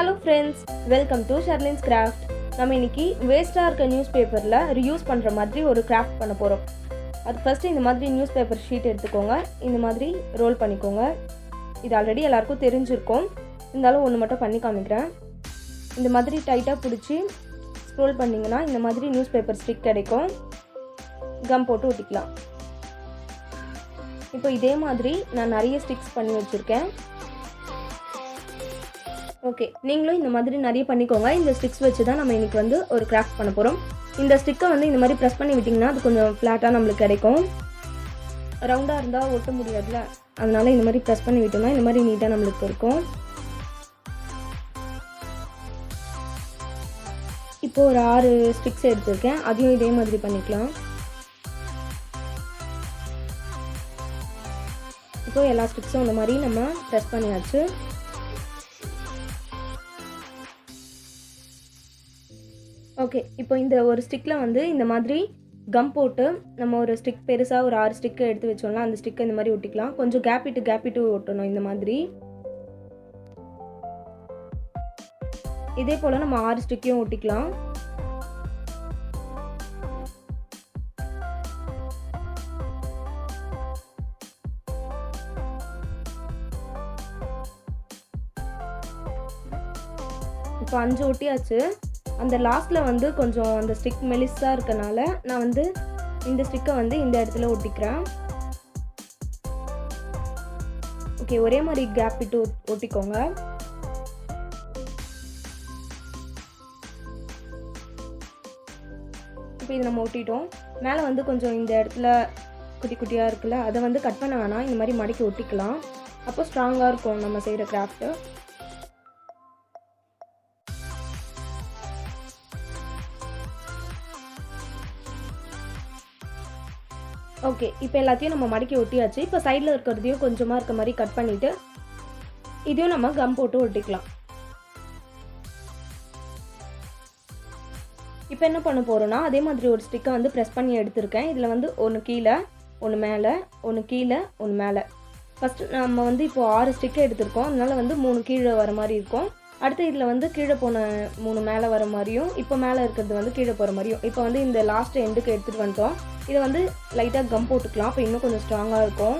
Hello friends, welcome to sherlinscraft. நம்ம இன்னைக்கு வேஸ்டா இருக்க நியூஸ் பேப்பர்ல ரீயூஸ் பண்ற மாதிரி ஒரு கிராஃப்ட் பண்ண போறோம். அது ஃபர்ஸ்ட் இந்த மாதிரி நியூஸ் பேப்பர் ஷீட் எடுத்துக்கோங்க. இந்த மாதிரி ரோல் பண்ணிக்கோங்க. இது ஆல்ரெடி எல்லாருக்கும் தெரிஞ்சிருக்கும். இருந்தாலும் ஒன்று மட்டும் பண்ணி காமிக்கிறேன். இந்த மாதிரி டைட்டா பிடிச்சி ஸ்க்ரோல் பண்ணீங்கன்னா இந்த மாதிரி நியூஸ் பேப்பர் ஸ்டிக் கிடைக்கும். கம் போட்டு ஒட்டிக்கலாம். இப்போ இதே மாதிரி நான் நிறைய ஸ்டிக்ஸ் பண்ணி வச்சிருக்கேன். ஓகே, நீங்களும் இந்த மாதிரி நிறைய பண்ணிக்கோங்க. இந்த ஸ்டிக்ஸ் வச்சு தான் நம்ம இன்றைக்கி வந்து ஒரு கிராஃப்ட் பண்ண போகிறோம். இந்த ஸ்டிக்கை வந்து இந்த மாதிரி ப்ரெஸ் பண்ணி விட்டிங்கன்னா அது கொஞ்சம் ஃப்ளாட்டாக நம்மளுக்கு கிடைக்கும். ரவுண்டாக இருந்தால் ஒட்ட முடியாதுல்ல, அதனால் இந்த மாதிரி ப்ரெஸ் பண்ணி விட்டோம்னா இந்த மாதிரி நீட்டாக நம்மளுக்கு இருக்கும். இப்போது ஒரு 6 ஸ்டிக்ஸ் எடுத்துருக்கேன். அதையும் இதே மாதிரி பண்ணிக்கலாம். இப்போது எல்லா ஸ்டிக்ஸும் இந்த மாதிரி நம்ம ப்ரெஸ் பண்ணியாச்சு. ஓகே, இப்போ இந்த ஒரு ஸ்டிக்கில் வந்து இந்த மாதிரி கம் போட்டு நம்ம ஒரு ஸ்டிக் பெருசாக ஒரு 6 ஸ்டிக்கு எடுத்து வச்சோம்னா அந்த ஸ்டிக்கை இந்த மாதிரி ஒட்டிக்கலாம். கொஞ்சம் கேப்பிட்டு ஒட்டணும் இந்த மாதிரி. இதே போல் நம்ம 6 ஸ்டிக்கையும் ஒட்டிக்கலாம். இப்போ 5 ஒட்டியாச்சு. அந்த லாஸ்ட்டில் வந்து கொஞ்சம் அந்த ஸ்டிக் மெலிஸாக இருக்கனால நான் வந்து இந்த ஸ்டிக்கை வந்து இந்த இடத்துல ஒட்டிக்கிறேன். ஓகே, ஒரே மாதிரி கேப் விட்டு ஒட்டிக்கோங்க. இப்போ இது நம்ம ஒட்டிட்டோம். மேலே வந்து கொஞ்சம் இந்த இடத்துல குட்டி குட்டியாக இருக்குல்ல, அதை வந்து கட் பண்ண வேணாம், இந்த மாதிரி மடக்கி ஒட்டிக்கலாம். அப்போ ஸ்ட்ராங்காக இருக்கும் நம்ம செய்கிற கிராஃப்ட்டு. ஓகே, இப்போ எல்லாத்தையும் நம்ம மடக்கி ஒட்டியாச்சு. இப்போ சைடில் இருக்கிறதையும் கொஞ்சமாக இருக்க மாதிரி கட் பண்ணிவிட்டு இதையும் நம்ம கம் போட்டு ஒட்டிக்கலாம். இப்போ என்ன பண்ண போகிறோன்னா, அதே மாதிரி ஒரு ஸ்டிக்கை வந்து ப்ரெஸ் பண்ணி எடுத்திருக்கேன். இதில் வந்து ஒன்று கீழே, ஒன்று மேலே, ஒன்று கீழே, ஒன்று மேலே. ஃபஸ்ட்டு நம்ம வந்து இப்போது 6 ஸ்டிக்கை எடுத்திருக்கோம். அதனால் வந்து 3 கீழே வர மாதிரி இருக்கும். அடுத்து இதில் வந்து கீழே போன 3 மேலே வர மாதிரியும், இப்போ மேலே இருக்கிறது வந்து கீழே போகிற மாதிரியும். இப்போ வந்து இந்த லாஸ்ட் எண்டுக்கு எடுத்துகிட்டு வந்துட்டோம். இதை வந்து லைட்டாக கம் போட்டுக்கலாம். அப்போ இன்னும் கொஞ்சம் ஸ்ட்ராங்காக இருக்கும்.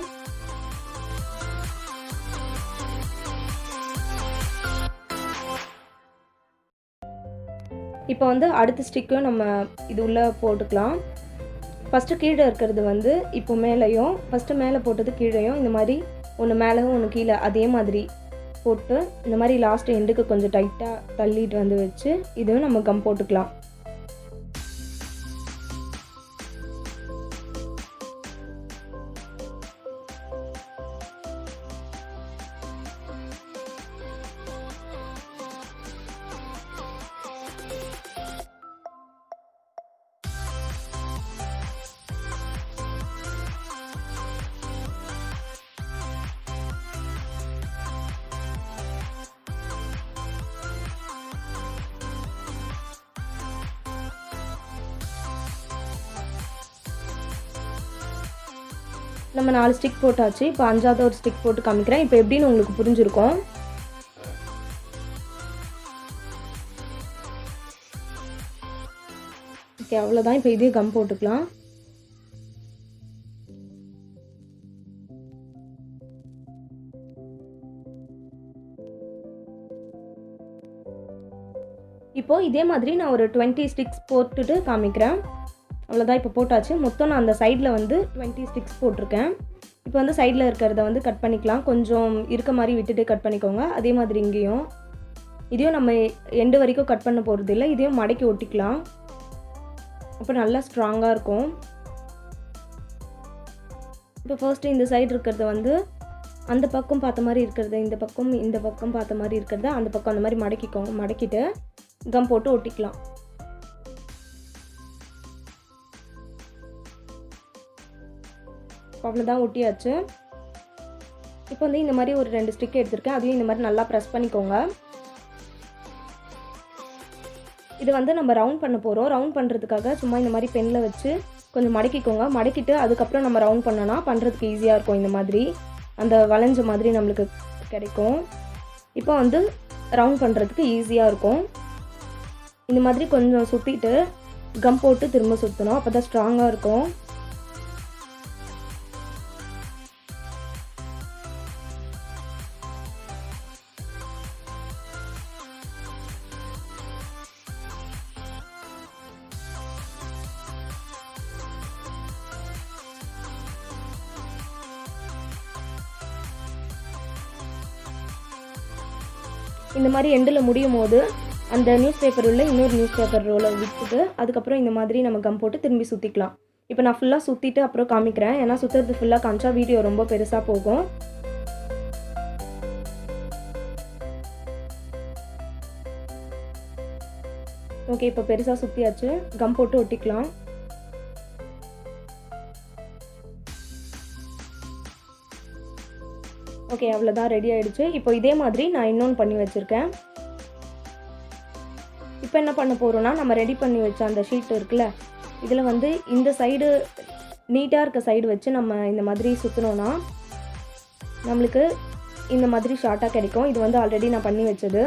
இப்போ வந்து அடுத்த ஸ்டிக்கும் நம்ம இது உள்ளே போட்டுக்கலாம். ஃபஸ்ட்டு கீழே இருக்கிறது வந்து இப்போ மேலேயும், ஃபஸ்ட்டு மேலே போட்டது கீழேயும், இந்த மாதிரி ஒன்று மேலேயும் ஒன்று கீழே அதே மாதிரி போட்டு இந்த மாதிரி லாஸ்ட் எண்டுக்கு கொஞ்சம் டைட்டாக தள்ளிட்டு வந்து வச்சு இதுவும் நம்ம கம் போட்டுக்கலாம். நம்ம 4 ஸ்டிக் போட்டாச்சு. இப்போ 5ஆவது ஒரு ஸ்டிக் போட்டு காமிக்கிறேன். இப்போ எப்படின்னு உங்களுக்கு புரிஞ்சிருக்கும். ஓகே, அவ்வளோதான். இப்போ இதே கம் போட்டுக்கலாம். இப்போ இதே மாதிரி நான் ஒரு 20 ஸ்டிக்ஸ் போட்டுட்டு காமிக்கிறேன். அவ்வளோதான், இப்போ போட்டாச்சு. மொத்தம் நான் அந்த சைடில் வந்து 20 ஸ்டிக்ஸ் போட்டிருக்கேன். இப்போ வந்து சைடில் இருக்கிறத வந்து கட் பண்ணிக்கலாம். கொஞ்சம் இருக்க மாதிரி விட்டுட்டு கட் பண்ணிக்கோங்க. அதே மாதிரி இங்கேயும் இதையும் நம்ம எண்டு வரைக்கும் கட் பண்ண போகிறது இல்லை, இதையும் மடக்கி ஒட்டிக்கலாம். அப்போ நல்லா ஸ்ட்ராங்காக இருக்கும். இப்போ ஃபர்ஸ்ட்டு இந்த சைடு இருக்கிறத வந்து அந்த பக்கம் பார்த்த மாதிரி இருக்கிறத இந்த பக்கம் பார்த்த மாதிரி இருக்கிறத அந்த பக்கம் அந்த மாதிரி மடக்கிக்கோங்க. மடக்கிட்டு கம் போட்டு ஒட்டிக்கலாம். அவ்வளோதான், ஒட்டியாச்சு. இப்போ வந்து இந்த மாதிரி ஒரு 2 ஸ்டிக் எடுத்திருக்கேன். அதையும் இந்த மாதிரி நல்லா ப்ரெஸ் பண்ணிக்கோங்க. இது வந்து நம்ம ரவுண்ட் பண்ண போகிறோம். ரவுண்ட் பண்ணுறதுக்காக சும்மா இந்த மாதிரி பெனில் வச்சு கொஞ்சம் மடக்கிக்கோங்க. மடக்கிட்டு அதுக்கப்புறம் நம்ம ரவுண்ட் பண்ணோன்னா பண்ணுறதுக்கு ஈஸியாக இருக்கும். இந்த மாதிரி அந்த வளைஞ்ச மாதிரி நம்மளுக்கு கிடைக்கும். இப்போ வந்து ரவுண்ட் பண்ணுறதுக்கு ஈஸியாக இருக்கும். இந்த மாதிரி கொஞ்சம் சுற்றிட்டு கம் போட்டு திரும்ப சுற்றணும், அப்போ தான் ஸ்ட்ராங்காக இருக்கும். இந்த மாதிரி எண்டில் முடியும் போது அந்த நியூஸ் பேப்பர் உள்ள இன்னொரு நியூஸ் பேப்பர் ரோலை விட்டுட்டு அதுக்கப்புறம் இந்த மாதிரி நம்ம கம் போட்டு திரும்பி சுற்றிக்கலாம். இப்போ நான் ஃபுல்லாக சுற்றிட்டு அப்புறம் காமிக்கிறேன், ஏன்னா சுற்றுறது ஃபுல்லாக காமிச்சா வீடியோ ரொம்ப பெருசாக போகும். ஓகே, இப்போ பெருசாக சுற்றியாச்சு. கம் போட்டு ஒட்டிக்கலாம். ஓகே, அவ்வளோதான், ரெடி ஆகிடுச்சு. இப்போ இதே மாதிரி நான் இன்னொன்று பண்ணி வச்சுருக்கேன். இப்போ என்ன பண்ண போகிறோன்னா, நம்ம ரெடி பண்ணி வச்ச அந்த ஷீட் இருக்குல்ல, இதில் வந்து இந்த சைடு நீட்டாக இருக்க சைடு வச்சு நம்ம இந்த மாதிரி சுற்றினோன்னா நம்மளுக்கு இந்த மாதிரி ஷார்ட்டாக கிடைக்கும். இது வந்து ஆல்ரெடி நான் பண்ணி வச்சது.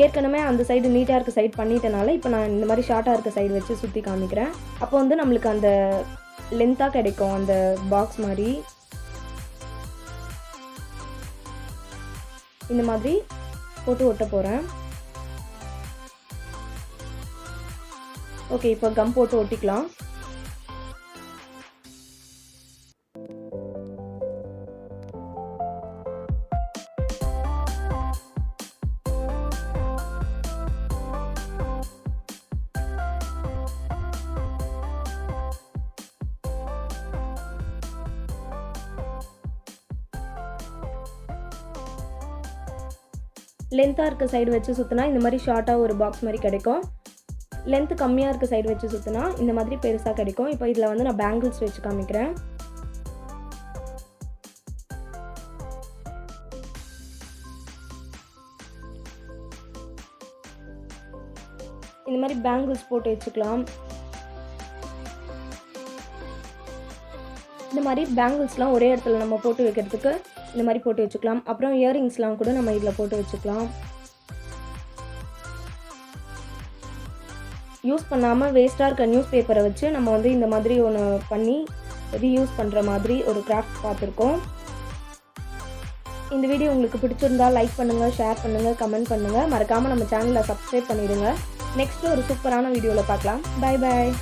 ஏற்கனவே அந்த சைடு நீட்டாக இருக்க சைடு பண்ணிட்டனால இப்போ நான் இந்த மாதிரி ஷார்ட்டாக இருக்க சைடு வச்சு சுற்றி காமிக்கிறேன். அப்போ வந்து நம்மளுக்கு அந்த லென்த்தாக கிடைக்கும், அந்த பாக்ஸ் மாதிரி. இந்த மாதிரி போட்டு ஒட்ட போகிறேன். ஓகே, இப்போ கம் போட்டு ஒட்டிக்கலாம். லென்த்தாக இருக்க சைடு வச்சு சுற்றினா இந்த மாதிரி ஷார்ட்டாக ஒரு பாக்ஸ் மாதிரி கிடைக்கும். லென்த்து கம்மியாக இருக்க சைடு வச்சு சுற்றினா இந்த மாதிரி பெருசாக கிடைக்கும். இப்போ இதில் வந்து நான் பேங்கிள்ஸ் வச்சு காமிக்கிறேன். இந்த மாதிரி பேங்கிள்ஸ் போட்டு வச்சுக்கலாம். இந்த மாதிரி பேங்கிள்ஸ்லாம் ஒரே இடத்துல நம்ம போட்டு வைக்கிறதுக்கு இந்த மாதிரி போட்டு வச்சுக்கலாம். அப்புறம் இயரிங்ஸ்லாம் கூட நம்ம இதில் போட்டு வச்சுக்கலாம். யூஸ் பண்ணாமல் வேஸ்ட்டாக இருக்க நியூஸ் பேப்பரை வச்சு நம்ம வந்து இந்த மாதிரி ஒன்று பண்ணி ரீயூஸ் பண்ணுற மாதிரி ஒரு கிராஃப்ட் பார்த்துருக்கோம். இந்த வீடியோ உங்களுக்கு பிடிச்சிருந்தால் லைக் பண்ணுங்கள், ஷேர் பண்ணுங்கள், கமெண்ட் பண்ணுங்கள். மறக்காமல் நம்ம சேனலை சப்ஸ்கிரைப் பண்ணிடுங்க. நெக்ஸ்ட்டு ஒரு சூப்பரான வீடியோவில் பார்க்கலாம். Bye bye.